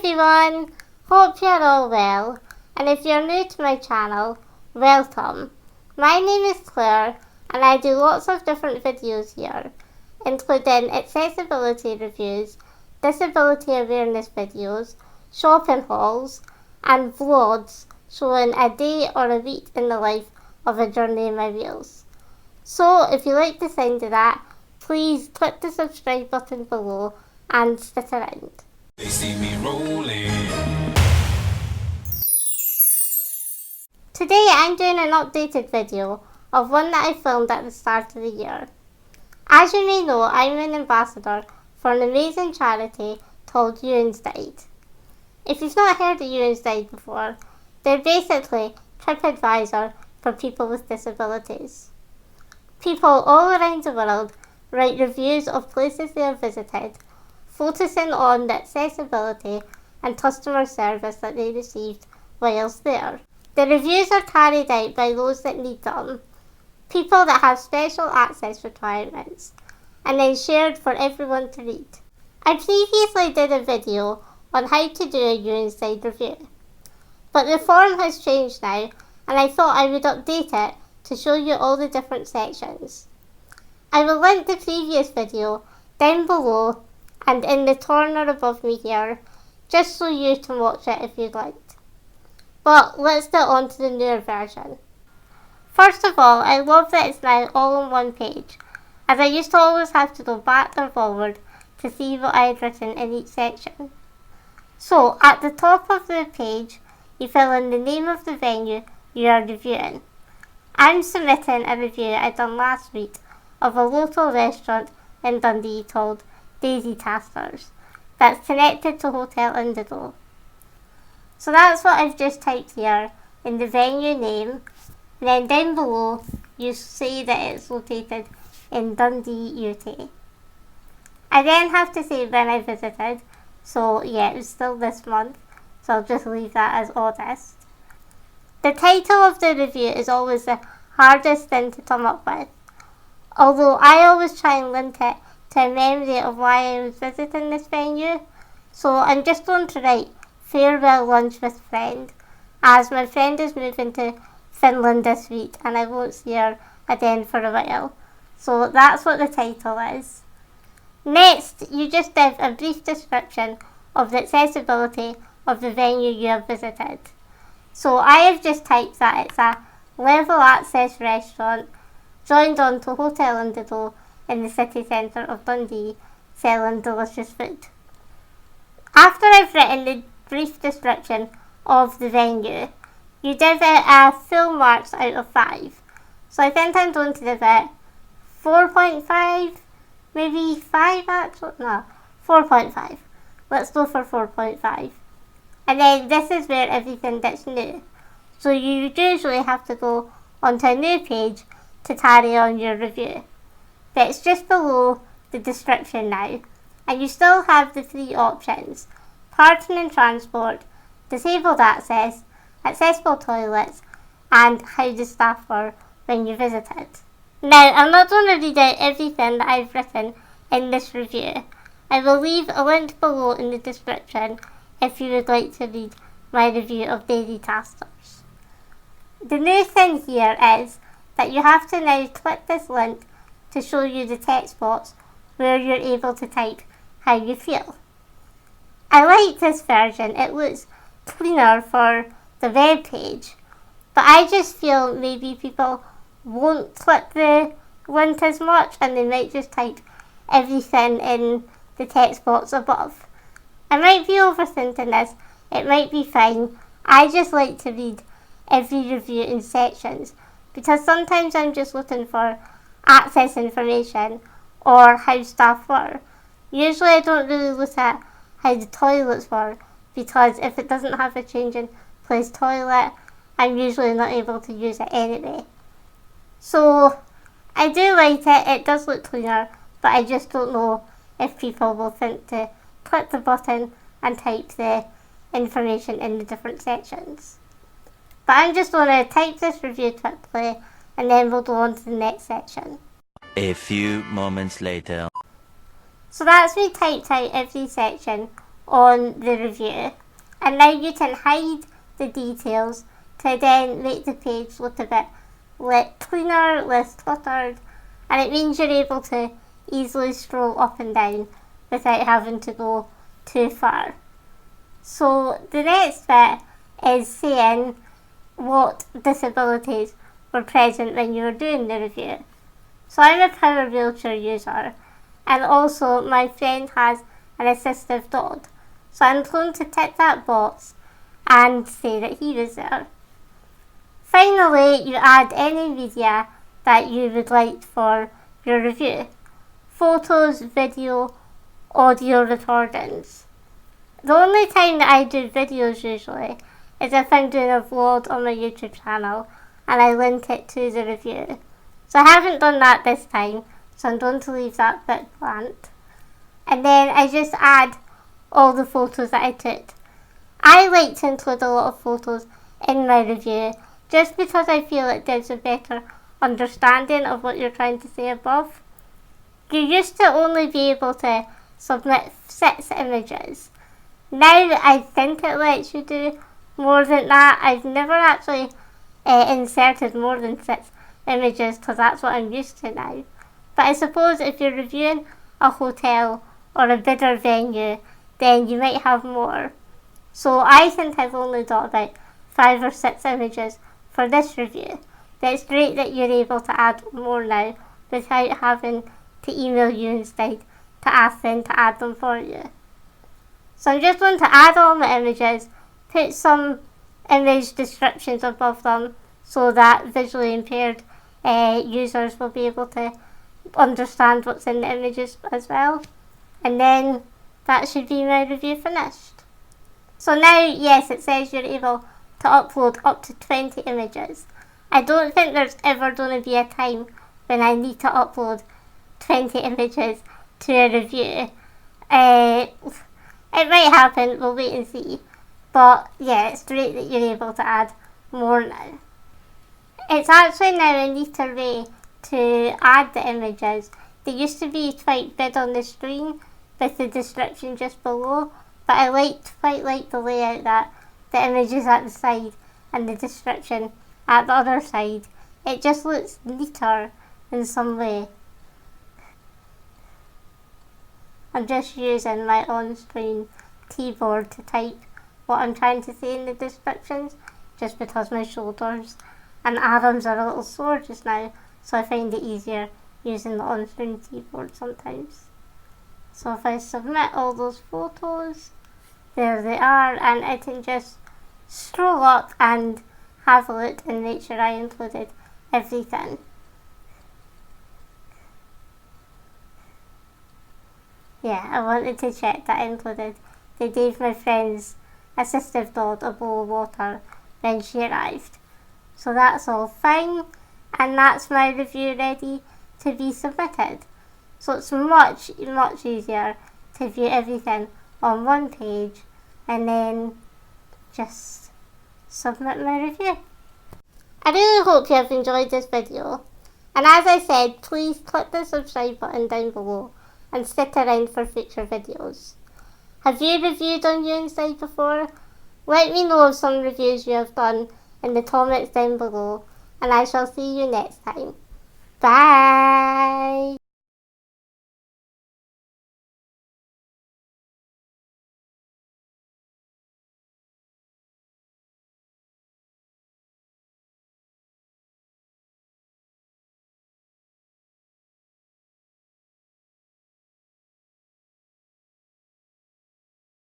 everyone, hope you're all well, and if you're new to my channel, welcome. My name is Claire and I do lots of different videos here, including accessibility reviews, disability awareness videos, shopping hauls, and vlogs showing a day or a week in the life of a journey in my wheels. So if you like the sound of that, please click the subscribe button below and stick around. They see me rolling. Today I'm doing an updated video of one that I filmed at the start of the year. As you may know, I'm an ambassador for an amazing charity called Euan's Guide. If you've not heard of Euan's Guide before, they're basically TripAdvisor for people with disabilities. People all around the world write reviews of places they have visited, focusing on the accessibility and customer service that they received whilst there. The reviews are carried out by those that need them, people that have special access requirements, and then shared for everyone to read. I previously did a video on how to do a Euan's Guide review, but the form has changed now and I thought I would update it to show you all the different sections. I will link the previous video down below and in the corner above me here, just so you can watch it if you'd like. But let's get on to the newer version. First of all, I love that it's now all on one page, as I used to always have to go back or forward to see what I had written in each section. So, at the top of the page, you fill in the name of the venue you are reviewing. I'm submitting a review I done last week of a local restaurant in Dundee called Daisy Tasters that's connected to Hotel Indigo. So that's what I've just typed here in the venue name, and then down below you say that it's located in Dundee, UK. I then have to say when I visited, so yeah, it was still this month, so I'll just leave that as August. The title of the review is always the hardest thing to come up with, although I always try and link it to a memory of why I was visiting this venue, so I'm just going to write farewell lunch with friend, as my friend is moving to Finland this week and I won't see her again for a while, so that's what the title is. Next, you just give a brief description of the accessibility of the venue you have visited. So I have just typed that it's a level access restaurant joined on to Hotel Indigo in the city centre of Dundee, selling delicious food. After I've written the brief description of the venue, you give it a full marks out of 5. So I think I'm going to give it 4.5, maybe 5 actually, no, 4.5. Let's go for 4.5. And then this is where everything gets new. So you usually have to go onto a new page to carry on your review. But it's just below the description now, and you still have the 3 options: parking and transport, disabled access, accessible toilets, and how the staff were when you visited. Now, I'm not going to read out everything that I've written in this review. I will leave a link below in the description if you would like to read my review of Daisy Tasters. The new thing here is that you have to now click this link to show you the text box where you're able to type how you feel. I like this version, it looks cleaner for the web page, but I just feel maybe people won't click the link as much and they might just type everything in the text box above. I might be overthinking this, it might be fine. I just like to read every review in sections because sometimes I'm just looking for access information or how staff were. Usually I don't really look at how the toilets were because if it doesn't have a change in place toilet, I'm usually not able to use it anyway. So I do like it, it does look cleaner, but I just don't know if people will think to click the button and type the information in the different sections. But I'm just going to type this review quickly and then we'll go on to the next section. A few moments later. So that's me typed out every section on the review. And now you can hide the details to then make the page look a bit cleaner, less cluttered, and it means you're able to easily scroll up and down without having to go too far. So the next bit is saying what disabilities were present when you were doing the review. So I'm a power wheelchair user, and also my friend has an assistive dog. So I'm going to tick that box and say that he was there. Finally, you add any media that you would like for your review. Photos, video, audio recordings. The only time that I do videos usually is if I'm doing a vlog on my YouTube channel and I link it to the review. So I haven't done that this time, so I'm going to leave that bit blank. And then I just add all the photos that I took. I like to include a lot of photos in my review just because I feel it gives a better understanding of what you're trying to say above. You used to only be able to submit 6 images. Now I think it lets you do more than that. I've never actually inserted more than 6 images because that's what I'm used to now. But I suppose if you're reviewing a hotel or a bigger venue, then you might have more. So I think I've only got about 5 or 6 images for this review. But it's great that you're able to add more now without having to email you instead to ask them to add them for you. So I'm just going to add all my images, put some image descriptions above them so that visually impaired users will be able to understand what's in the images as well. And then that should be my review finished. So now, yes, it says you're able to upload up to 20 images. I don't think there's ever going to be a time when I need to upload 20 images to a review. It might happen, we'll wait and see. But yeah, it's great that you're able to add more now. It's actually now a neater way to add the images. They used to be quite big on the screen with the description just below, but I quite like the layout that the image is at the side and the description at the other side. It just looks neater in some way. I'm just using my on-screen keyboard to type what I'm trying to say in the descriptions, just because my shoulders and arms are a little sore just now, so I find it easier using the on-screen keyboard sometimes. So if I submit all those photos, there they are, and I can just scroll up and have a look and make sure I included everything. Yeah, I wanted to check that I included. They gave my friend's assistive dog a bowl of water when she arrived. So that's all fine, and that's my review ready to be submitted. So it's much, much easier to view everything on one page and then just submit my review. I really hope you have enjoyed this video, and as I said, please click the subscribe button down below and stick around for future videos. Have you reviewed on Euan's site before? Let me know of some reviews you have done in the comments down below, and I shall see you next time. Bye!